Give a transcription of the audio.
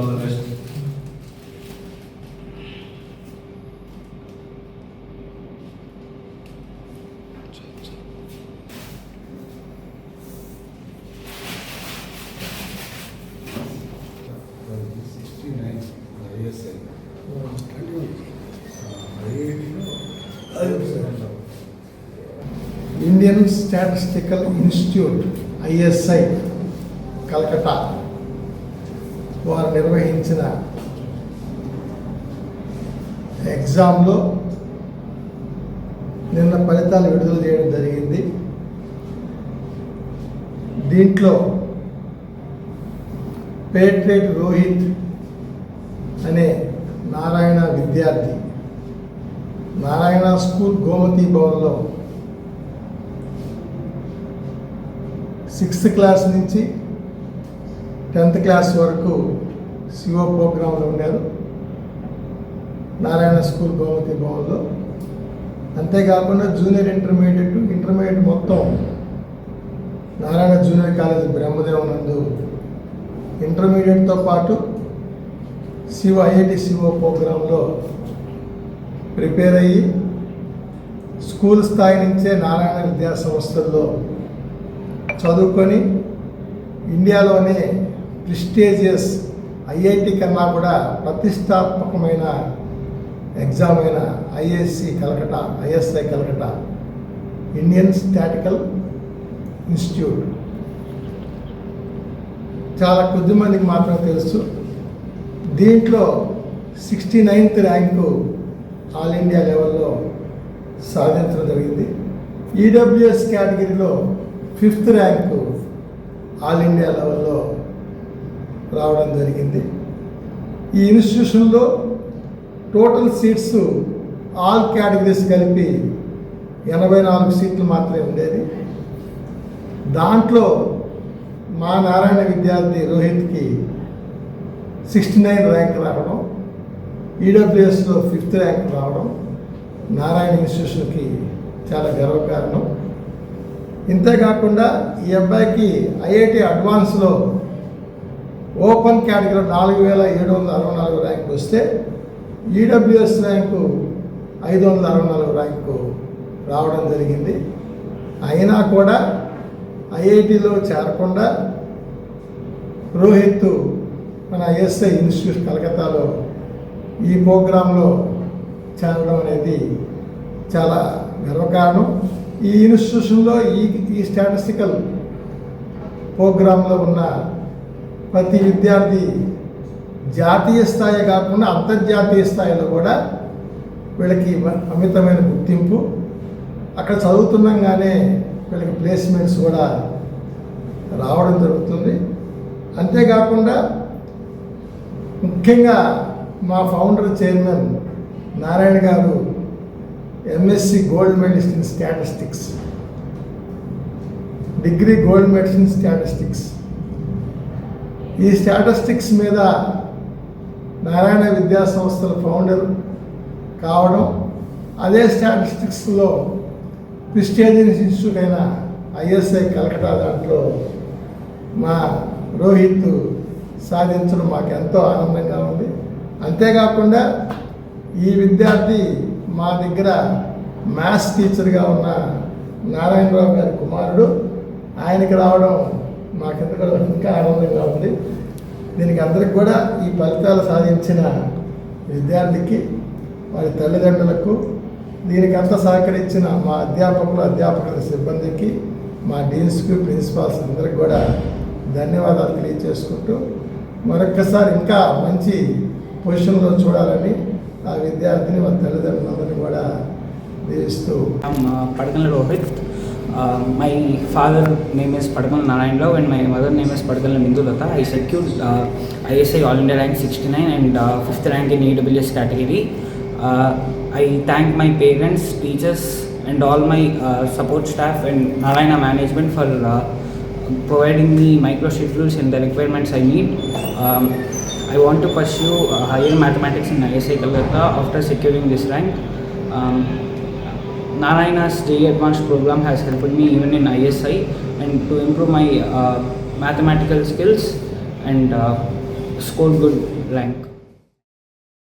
all the best. Indian statistical institute ISI Calcutta వారు నిర్వహించిన ఎగ్జామ్లో నిన్న ఫలితాలు విడుదల చేయడం జరిగింది. దీంట్లో పేట్రేట్ రోహిత్ అనే నారాయణ విద్యార్థి నారాయణ స్కూల్ గోమతి భవన్లో 6th క్లాస్ నుంచి 10th క్లాస్ వరకు సిఓ ప్రోగ్రాంలో ఉన్నారు నారాయణ స్కూల్ గోమతి భవన్లో. అంతేకాకుండా జూనియర్ ఇంటర్మీడియట్ మొత్తం నారాయణ జూనియర్ కాలేజ్ బ్రహ్మదేవం నందు ఇంటర్మీడియట్తో పాటు IIT సిఓ ప్రోగ్రాంలో ప్రిపేర్ అయ్యి స్కూల్ స్థాయి నుంచే నారాయణ విద్యా సంస్థల్లో చదువుకొని ఇండియాలోనే ప్రెస్టీజియస్ IIT కన్నా కూడా ప్రతిష్టాత్మకమైన ఎగ్జామ్ అయిన ISI Calcutta Indian statistical institute చాలా కొద్ది మందికి మాత్రమే తెలుసు. దీంట్లో 69th ర్యాంకు ఆల్ ఇండియా లెవెల్లో సాధించడం జరిగింది. EWS కేటగిరీలో 5th ర్యాంకు ఆల్ ఇండియా లెవెల్లో రావడం జరిగింది. ఈ ఇన్స్టిట్యూషన్లో టోటల్ సీట్స్ ఆల్ కేటగిరీస్ కలిపి 84 సీట్లు మాత్రమే ఉండేది. దాంట్లో మా నారాయణ విద్యార్థి రోహిత్కి 69 ర్యాంక్ రావడం, EWSలో 5th ర్యాంక్ రావడం నారాయణ ఇన్స్టిట్యూషన్కి చాలా గర్వకారణం. ఇంతేకాకుండా ఈ అబ్బాయికి IIT అడ్వాన్స్లో ఓపెన్ కేటగిరీలో 4764 ర్యాంకు వస్తే EWS ర్యాంకు 564 ర్యాంకు రావడం జరిగింది. అయినా కూడా IITలో చేరకుండా రోహిత్ మన ISI ఇన్స్టిట్యూట్ కలకత్తాలో ఈ ప్రోగ్రాంలో చేరడం అనేది చాలా గర్వకారణం. ఈ ఇన్స్టిట్యూషన్లో ఈ స్టాటిస్టికల్ ప్రోగ్రాంలో ఉన్న ప్రతి విద్యార్థి జాతీయ స్థాయి కాకుండా అంతర్జాతీయ స్థాయిలో కూడా వీళ్ళకి అమితమైన గుర్తింపు. అక్కడ చదువుతుండగానే వీళ్ళకి ప్లేస్మెంట్స్ కూడా రావడం జరుగుతుంది. అంతేకాకుండా ముఖ్యంగా మా ఫౌండర్ చైర్మన్ నారాయణ గారు MSc gold medallist in statistics, degree gold medallist in statistics. ఈ స్టాటిస్టిక్స్ మీద నారాయణ విద్యా సంస్థల ఫౌండర్ కావడం, అదే స్టాటిస్టిక్స్లో ప్రెస్టీజియస్ ఇన్స్టిట్యూట్ అయిన ISI కలకత్తా దాంట్లో మా రోహిత్ సాధించడం మాకు ఎంతో ఆనందంగా ఉంది. అంతేకాకుండా ఈ విద్యార్థి మా దగ్గర మ్యాథ్స్ టీచర్గా ఉన్న నారాయణరావు గారి కుమారుడు, ఆయనకి రావడం మాకెందుకు ఇంకా ఆనందంగా ఉంది. దీనికి అందరికి కూడా ఈ ఫలితాలు సాధించిన విద్యార్థికి, వారి తల్లిదండ్రులకు, దీనికి అంతా సహకరించిన మా అధ్యాపకుల సిబ్బందికి, మా డీన్స్కి, ప్రిన్సిపాల్స్ అందరికి కూడా ధన్యవాదాలు తెలియజేసుకుంటూ మరొక్కసారి ఇంకా మంచి పొజిషన్లో చూడాలని ఆ విద్యార్థిని వాళ్ళ తల్లిదండ్రులందరినీ కూడా దీవిస్తూ. Padkal Rohit. My father name is Padkal Narayan Rao and my mother name is Padkal Mindulata. I secured ISI All India rank 69 and 5th rank in EWS category. I thank my parents, teachers and all my support staff and Narayana management for providing me microschedules and the requirements I need. I want to pursue higher mathematics in ISI Calcutta after securing this rank. Narayana's JEE Advanced program has helped me even in ISI and to improve my mathematical skills and score good rank.